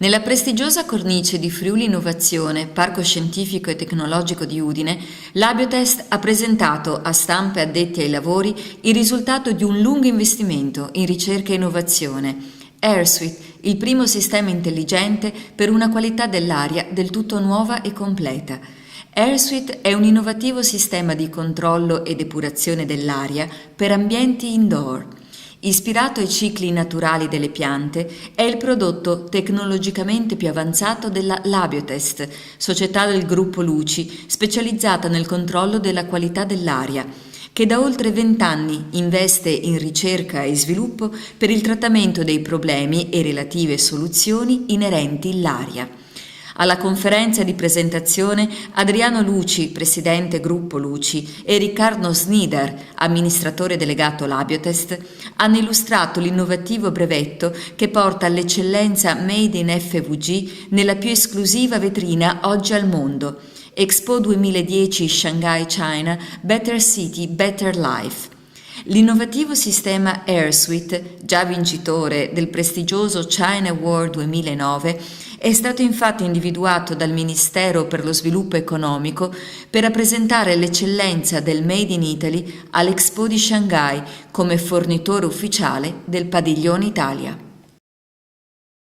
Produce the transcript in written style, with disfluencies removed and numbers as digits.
Nella prestigiosa cornice di Friuli Innovazione, Parco Scientifico e Tecnologico di Udine, l'Abiotest ha presentato a stampa e addetti ai lavori il risultato di un lungo investimento in ricerca e innovazione. AirSuite, il primo sistema intelligente per una qualità dell'aria del tutto nuova e completa. AirSuite è un innovativo sistema di controllo e depurazione dell'aria per ambienti indoor. Ispirato ai cicli naturali delle piante, è il prodotto tecnologicamente più avanzato della Labiotest, società del gruppo Luci, specializzata nel controllo della qualità dell'aria, che da oltre 20 anni investe in ricerca e sviluppo per il trattamento dei problemi e relative soluzioni inerenti all'aria. Alla conferenza di presentazione Adriano Luci, presidente gruppo Luci, e Riccardo Snider, amministratore delegato Labiotest, hanno illustrato l'innovativo brevetto che porta all'eccellenza Made in FVG nella più esclusiva vetrina oggi al mondo, Expo 2010 Shanghai China, Better City, Better Life. L'innovativo sistema AirSuite, già vincitore del prestigioso China Award 2009, è stato infatti individuato dal Ministero per lo Sviluppo Economico per rappresentare l'eccellenza del Made in Italy all'Expo di Shanghai come fornitore ufficiale del Padiglione Italia.